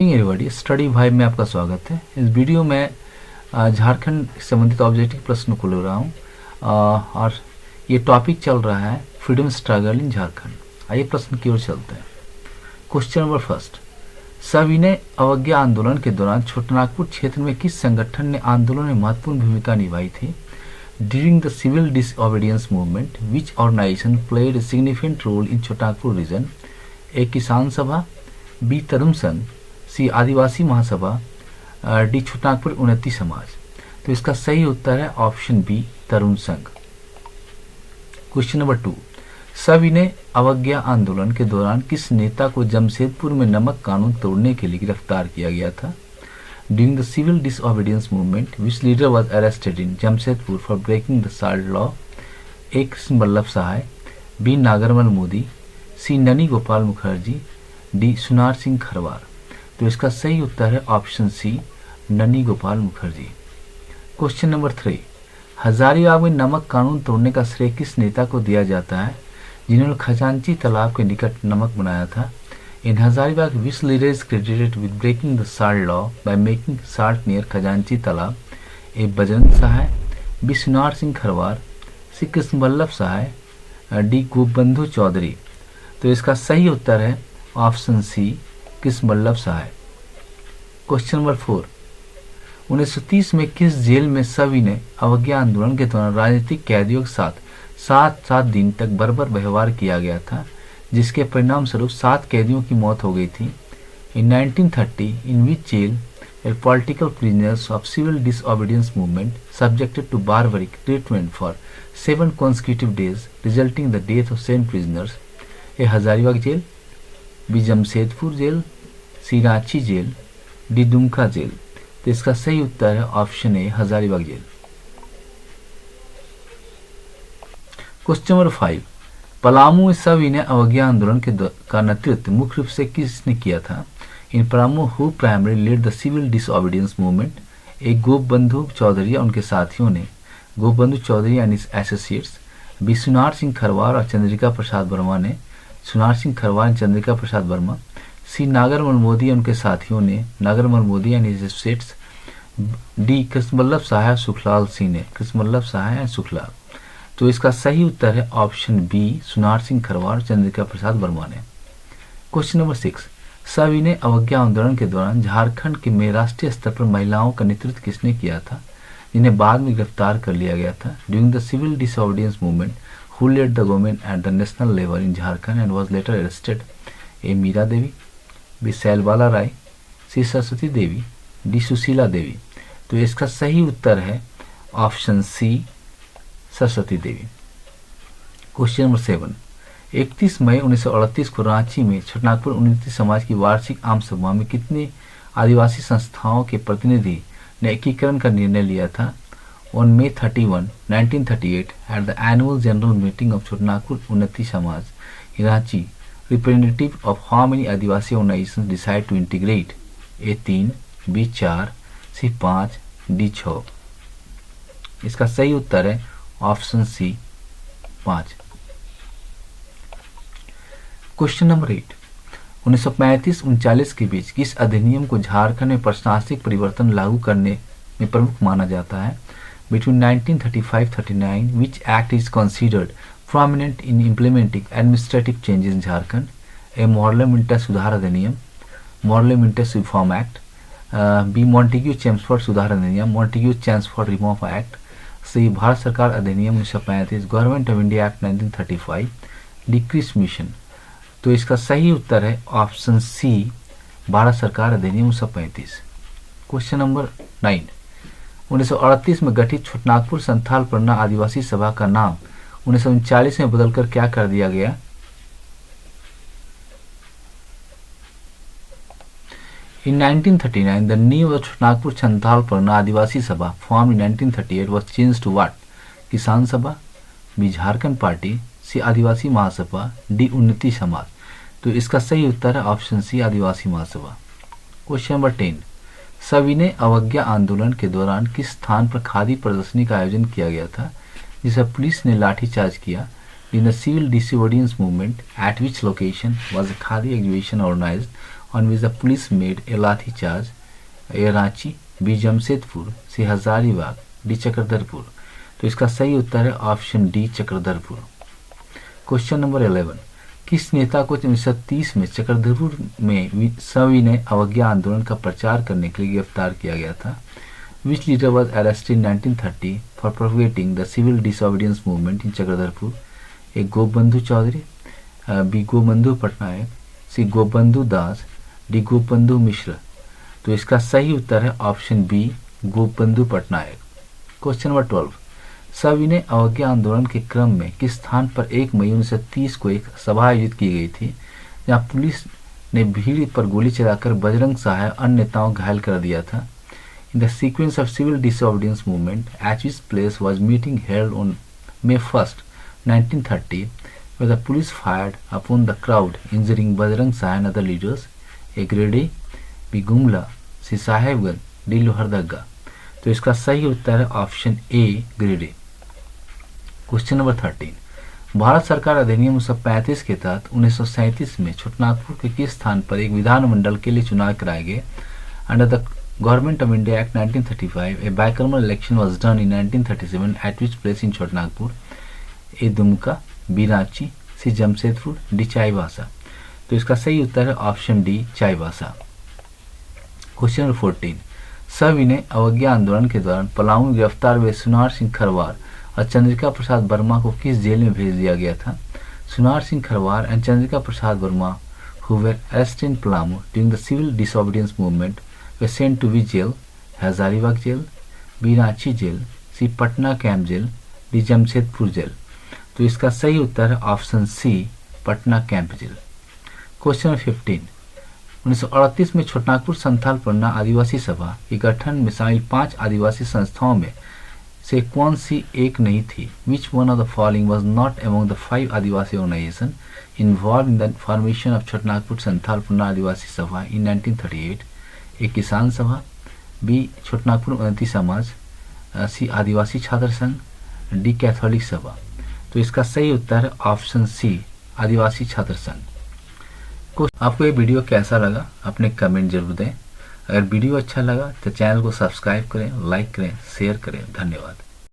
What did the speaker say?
Everybody study vibe में आपका स्वागत है। इस वीडियो में झारखंड से संबंधित ऑब्जेक्टिव प्रश्न को ले रहा हूँ और ये टॉपिक चल रहा है फ्रीडम स्ट्रगल इन झारखंड। आइए प्रश्न की ओर चलते हैं। क्वेश्चन नंबर फर्स्ट, सविनय अवज्ञा आंदोलन के दौरान छोटानागपुर क्षेत्र में किस संगठन ने आंदोलन में महत्वपूर्ण भूमिका निभाई थी? During the civil disobedience movement which organization played a significant role in Chhotanagpur region? A Kisan Sabha, B तरुण संघ, सी आदिवासी महासभा, डी छोटानागपुर उन्नति समाज। तो इसका सही उत्तर है ऑप्शन बी तरुण संघ। क्वेश्चन नंबर 2, सविनय अवज्ञा आंदोलन के दौरान किस नेता को जमशेदपुर में नमक कानून तोड़ने के लिए गिरफ्तार किया गया था? During the civil disobedience movement which leader was arrested in Jamshedpur for breaking the salt law? A Krishna Ballabh Sahay, B Nagarmal Modi, C Nani Gopal Mukherjee, D सुनार सिंह खरवार। तो इसका सही उत्तर है option C Nani Gopal Mukherjee. Question number 3, Hazaribagh में नमक कानून तोड़ने का श्रेय किस नेता को दिया जाता है जिन्होंने खजांची तालाब के निकट नमक बनाया था? In Hazaribagh which leader is credited with breaking the salt law by making salt near Khajanchi Talab? A Bajrang Sahay, B Sunar Singh Kharwar, C Krishna Ballabh Sahay, D Gopabandhu Chaudhary. तो इसका सही उत्तर है option C Krishna Ballabh Sahay. Question number 4, 1930 में किस जेल में सविनय अवज्ञा आंदोलन के दौरान राजनीतिक कैदियों के साथ 7 दिन तक बर्बर व्यवहार किया गया था, जिसके परिणाम स्वरूप 7 कैदियों की मौत हो गई थी? In 1930 in which jail a political prisoners of civil disobedience movement subjected to barbaric treatment for 7 consecutive days resulting the death of 7 prisoners? A Hazaribagh jail, B Jamshedpur jail, C Ranchi jail, D Dumka jail. तो इसका सही उत्तर है option A Hazaribagh jail. Question number 5, Palamu में सविनय अवज्ञा आंदोलन का नेतृत्व मुख्य रूप से किसने किया था? In Palamu who primary lead the civil disobedience movement? A Gopabandhu Chaudhary या उनके साथियों ने, Gopabandhu Chaudhary and his associates, B Sunar Singh Kharwar और चंद्रिका प्रसाद वर्मा ने, सुनार सिंह खरवार चंद्रिका प्रसाद वर्मा, सी नागरमल मोदी उनके साथियों ने, Nagarmal Modi and his associates, D Krishnaballabh Sahay Sukhlal Singh ने, कृष्णबल्लभ सहाय एंड सुखलाल। तो इसका सही उत्तर है ऑप्शन बी सुनार सिंह खरवार चंद्रिका प्रसाद वर्मा ने। क्वेश्चन नंबर 6, सविनय अवज्ञा आंदोलन के दौरान झारखंड के में राष्ट्रीय स्तर पर महिलाओं का नेतृत्व किसने किया था, जिन्हें बाद में गिरफ्तार कर लिया गया था? During the civil disobedience movement who led the government at the national level in Jharkhand and was later arrested? A Meera Devi, B Sailbala Rai, C Saraswati Devi, D Sushila Devi. तो इसका सही उत्तर है option C Saraswati Devi. Question number 7, 31 मई 1938 को रांची में छोटानागपुर उन्नति समाज की वार्षिक आम सभा में कितने आदिवासी संस्थाओं के प्रतिनिधि ने एकीकरण का निर्णय लिया था? On May 31, 1938, at the annual general meeting of Chotanagpur Unnati Samaj, Ranchi, representative of how many Adivasi organizations decide to integrate? A 3, B 4, C 5, D 6। इसका सही उत्तर है ऑप्शन सी 5। क्वेश्चन नंबर 8, 1935-39 के बीच किस अधिनियम को झारखंड में प्रशासनिक परिवर्तन लागू करने में प्रमुख माना जाता है? Between 1935-39, which act is considered prominent in implementing administrative changes in Jharkhand? A Morley Minto's सुधार अधिनियम, Morley Minto's reform act, B Montagu Chelmsford सुधार अधिनियम, Montagu Chelmsford reform act, C Bharat सरकार अधिनियम 1935, government of India act 1935, D Cripps mission. तो इसका सही उत्तर है ऑप्शन सी भारत सरकार अधिनियम 1935। क्वेश्चन नंबर 9, 1938 में गठित छोटानागपुर संथाल परना आदिवासी सभा का नाम 1939 में बदलकर क्या कर दिया गया? In 1939, the name of Chotanagpur Santhal परना आदिवासी सभा formed in 1938 was changed to what? किसान सभा, बी झारखंड पार्टी, सी आदिवासी महासभा, डी उन्नति समाज। तो इसका सही उत्तर है ऑप्शन सी आदिवासी महासभा। क्वेश्चन नंबर 10, सविनय अवज्ञा आंदोलन के दौरान किस स्थान पर खादी प्रदर्शनी का आयोजन किया गया था, जिसे पुलिस ने लाठीचार्ज किया? In the civil disobedience movement at which location was a khadi exhibition organised on which the police made a lathi charge, A Ranchi, B Jamshedpur, C Hazaribagh, D Chakradharpur. तो इसका सही उत्तर है option D Chakradharpur. Question number 11, किस नेता को 1930 में चक्रधरपुर में सविनय अवज्ञा आंदोलन का प्रचार करने के लिए गिरफ्तार किया गया था? Which leader was arrested in 1930 for propagating the civil disobedience movement in Chakradharpur? A Gopabandhu Choudhury, B Gobandhu Patnaik, C Gopabandhu Das, D Gopabandhu Mishra. तो इसका सही उत्तर है option B Gopabandhu Patnaik. Question number 12, सविनय अवज्ञा आंदोलन के क्रम में किस स्थान पर 1 मई 1930 को एक सभा आयोजित की गई थी जहां पुलिस ने भीड़ पर गोली चलाकर बजरंग सहाय अन्य नेताओं घायल कर दिया था? In the sequence of civil disobedience movement, at which place was meeting held on May 1st, 1930, where the police fired upon the crowd, injuring Bajrang Sahai and other leaders? A Grade, B Gumla, C Sahebganj, D Lohardaga. तो इसका सही उत्तर है option ए grade A. Question number 13, Bharat सरकार अधिनियम 1935 के तहत 1937 में छोटनागपुर के किस स्थान पर एक विधानमंडल के लिए चुनाव कराए गए? Under the Government of India Act 1935, a bicameral election was done in 1937 at which place in Chotnagpur? A Dumka, B Ranchi, C Jamshedpur, D Chaibasa. तो इसका सही उत्तर है option D Chaibasa. Question number 14, सविनय अवज्ञा आंदोलन के दौरान पलामू में गिरफ्तार हुए सुनार सिंह खरवार और चंद्रिका प्रसाद वर्मा को किस जेल में भेज दिया गया था? सुनार Singh Kharwar and Chandrika Prasad Verma who were arrested in Palamu during the civil disobedience movement were sent to which jail? Hazaribagh jail, B Ranchi jail, C Patna camp jail, D Jamshedpur jail. तो इसका सही उत्तर है option C Patna camp jail. Question 15, 1938 में छोटनागपुर संथाल पन्ना आदिवासी सभा के गठन में शामिल 5 आदिवासी संस्थाओं में से कौन सी एक नहीं थी? Which one of the following was not among the 5 adivasi organisation involved in the formation of Chotanagpur Santhal पन्ना Adivasi Sabha in 1938? A Kisan Sabha, B Chhotanagpur उन्नति समाज, सी आदिवासी छात्र संघ, डी कैथोलिक सभा। तो इसका सही उत्तर है ऑप्शन सी आदिवासी छात्र संघ। आपको ये वीडियो कैसा लगा अपने कमेंट जरूर दें। अगर वीडियो अच्छा लगा तो चैनल को सब्सक्राइब करें, लाइक करें, शेयर करें। धन्यवाद।